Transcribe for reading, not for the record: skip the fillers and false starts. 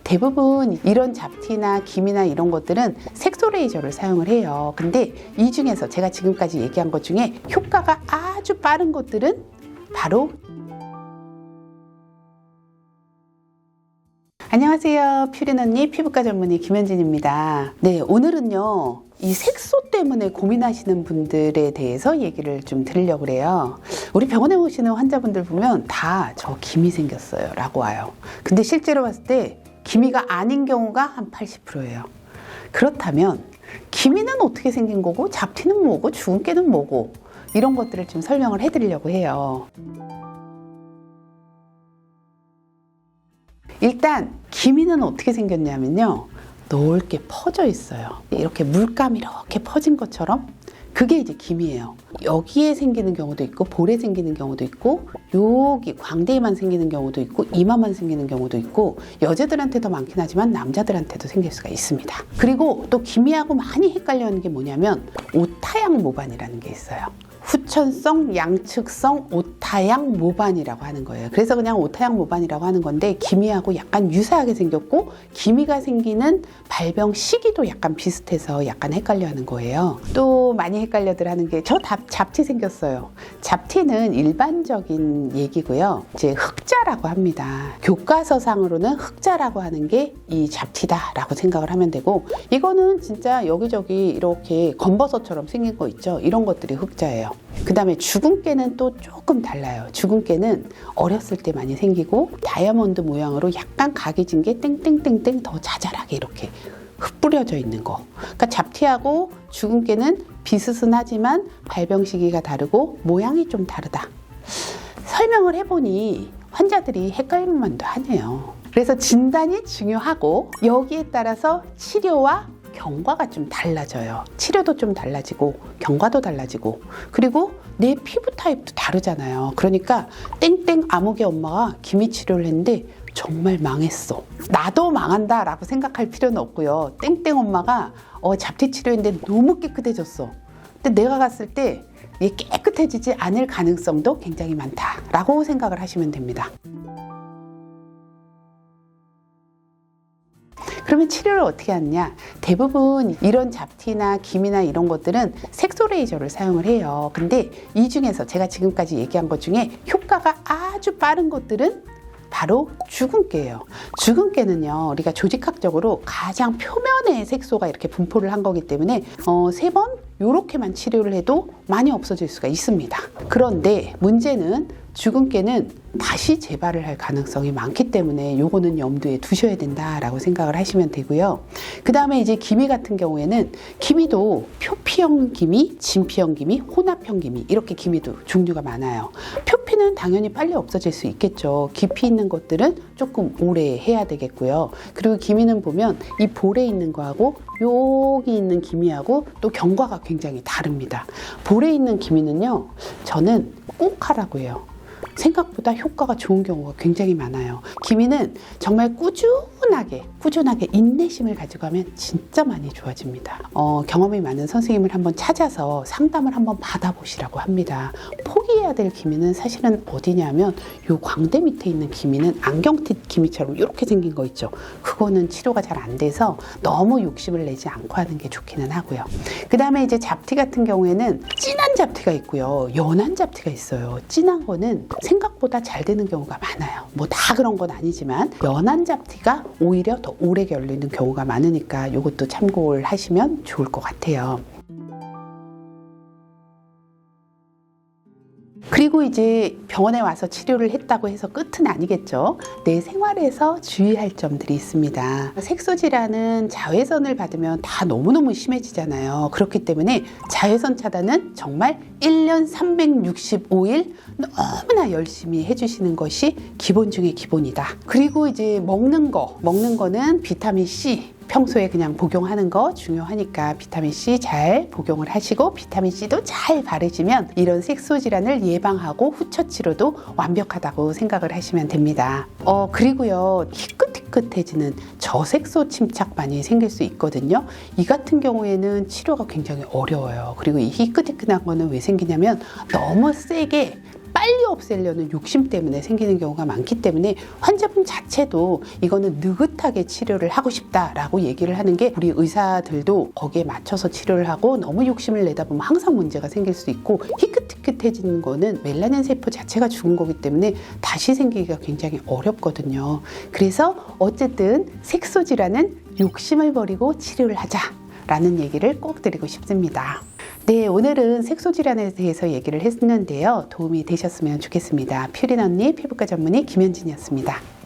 대부분 이런 잡티나 기미나 이런 것들은 색소 레이저를 사용을 해요. 근데 이 중에서 제가 지금까지 얘기한 것 중에 효과가 아주 빠른 것들은 바로 안녕하세요. 퓨린 언니 피부과 전문의 김현진입니다. 네, 오늘은요 이 색소 때문에 고민하시는 분들에 대해서 얘기를 좀 드리려고 그래요. 우리 병원에 오시는 환자분들 보면 다 저 기미 생겼어요 라고 와요. 근데 실제로 봤을 때 기미가 아닌 경우가 한 80%예요. 그렇다면 기미는 어떻게 생긴 거고 잡티는 뭐고 주근깨는 뭐고 이런 것들을 좀 설명을 해드리려고 해요. 일단 기미는 어떻게 생겼냐면요, 넓게 퍼져 있어요. 이렇게 물감이 이렇게 퍼진 것처럼 그게 이제 기미예요. 여기에 생기는 경우도 있고 볼에 생기는 경우도 있고 여기 광대에만 생기는 경우도 있고 이마만 생기는 경우도 있고 여자들한테도 많긴 하지만 남자들한테도 생길 수가 있습니다. 그리고 또 기미하고 많이 헷갈려하는 게 뭐냐면 오타양 모반이라는 게 있어요. 후천성 양측성 오타양 모반이라고 하는 거예요. 그래서 그냥 오타양 모반이라고 하는 건데 기미하고 약간 유사하게 생겼고 기미가 생기는 발병 시기도 약간 비슷해서 약간 헷갈려하는 거예요. 또 많이 헷갈려들 하는 게 저 잡티 생겼어요. 잡티는 일반적인 얘기고요. 이제 흑자라고 합니다. 교과서상으로는 흑자라고 하는 게 이 잡티다라고 생각을 하면 되고, 이거는 진짜 여기저기 이렇게 검버섯처럼 생긴 거 있죠. 이런 것들이 흑자예요. 그 다음에 주근깨는 또 조금 달라요. 주근깨는 어렸을 때 많이 생기고 다이아몬드 모양으로 약간 각이 진 게 땡땡땡땡 더 자잘하게 이렇게 흩뿌려져 있는 거. 그러니까 잡티하고 주근깨는 비슷은 하지만 발병 시기가 다르고 모양이 좀 다르다. 설명을 해보니 환자들이 헷갈릴 만도 하네요. 그래서 진단이 중요하고 여기에 따라서 치료와 경과가 좀 달라져요. 치료도 좀 달라지고 경과도 달라지고 그리고 내 피부 타입도 다르잖아요. 그러니까 땡땡 아무개 엄마가 기미 치료를 했는데 정말 망했어. 나도 망한다 라고 생각할 필요는 없고요. 땡땡 엄마가 잡티 치료했는데 너무 깨끗해졌어. 근데 내가 갔을 때 이게 깨끗해지지 않을 가능성도 굉장히 많다라고 생각을 하시면 됩니다. 그러면 치료를 어떻게 하느냐? 대부분 이런 잡티나 기미나 이런 것들은 색소 레이저를 사용을 해요. 근데 이 중에서 제가 지금까지 얘기한 것 중에 효과가 아주 빠른 것들은 바로 주근깨예요. 주근깨는요, 우리가 조직학적으로 가장 표면에 색소가 이렇게 분포를 한 거기 때문에 3번 요렇게만 치료를 해도 많이 없어질 수가 있습니다. 그런데 문제는 주근깨는 다시 재발을 할 가능성이 많기 때문에 요거는 염두에 두셔야 된다라고 생각을 하시면 되고요. 그 다음에 이제 기미 같은 경우에는 기미도 표피형 기미, 진피형 기미, 혼합형 기미 이렇게 기미도 종류가 많아요. 표피는 당연히 빨리 없어질 수 있겠죠. 깊이 있는 것들은 조금 오래 해야 되겠고요. 그리고 기미는 보면 이 볼에 있는 거하고 여기 있는 기미하고 또 경과가 굉장히 다릅니다. 볼에 있는 기미는요, 저는 꼭 하라고 해요. 생각보다 효과가 좋은 경우가 굉장히 많아요. 기미는 정말 꾸준하게 인내심을 가지고 하면 진짜 많이 좋아집니다. 경험이 많은 선생님을 한번 찾아서 상담을 한번 받아보시라고 합니다. 포기해야 될 기미는 사실은 어디냐면 요 광대 밑에 있는 기미는 안경팁 기미처럼 이렇게 생긴 거 있죠. 그거는 치료가 잘 안 돼서 너무 욕심을 내지 않고 하는 게 좋기는 하고요. 그 다음에 이제 잡티 같은 경우에는 진한 잡티가 있고요, 연한 잡티가 있어요. 진한 거는 생각보다 잘 되는 경우가 많아요. 뭐 다 그런 건 아니지만 연한 잡티가 오히려 더 오래 걸리는 경우가 많으니까 이것도 참고를 하시면 좋을 것 같아요. 그리고 이제 병원에 와서 치료를 했다고 해서 끝은 아니겠죠. 내 생활에서 주의할 점들이 있습니다. 색소 질환은 자외선을 받으면 다 너무너무 심해지잖아요. 그렇기 때문에 자외선 차단은 정말 1년 365일 너무나 열심히 해주시는 것이 기본 중에 기본이다. 그리고 이제 먹는 거는 비타민 C 평소에 그냥 복용하는 거 중요하니까 비타민C 잘 복용을 하시고 비타민C도 잘 바르시면 이런 색소 질환을 예방하고 후처 치료도 완벽하다고 생각을 하시면 됩니다. 그리고요, 희끗희끗해지는 저색소 침착반이 생길 수 있거든요. 이 같은 경우에는 치료가 굉장히 어려워요. 그리고 이 희끗희끗한 거는 왜 생기냐면 너무 세게 빨리 빨리 없애려는 욕심 때문에 생기는 경우가 많기 때문에 환자분 자체도 이거는 느긋하게 치료를 하고 싶다라고 얘기를 하는 게 우리 의사들도 거기에 맞춰서 치료를 하고 너무 욕심을 내다 보면 항상 문제가 생길 수 있고 희끗희끗해지는 거는 멜라닌 세포 자체가 죽은 거기 때문에 다시 생기기가 굉장히 어렵거든요. 그래서 어쨌든 색소 질환은 욕심을 버리고 치료를 하자라는 얘기를 꼭 드리고 싶습니다. 네, 오늘은 색소 질환에 대해서 얘기를 했는데요. 도움이 되셨으면 좋겠습니다. 퓨린 언니 피부과 전문의 김현진이었습니다.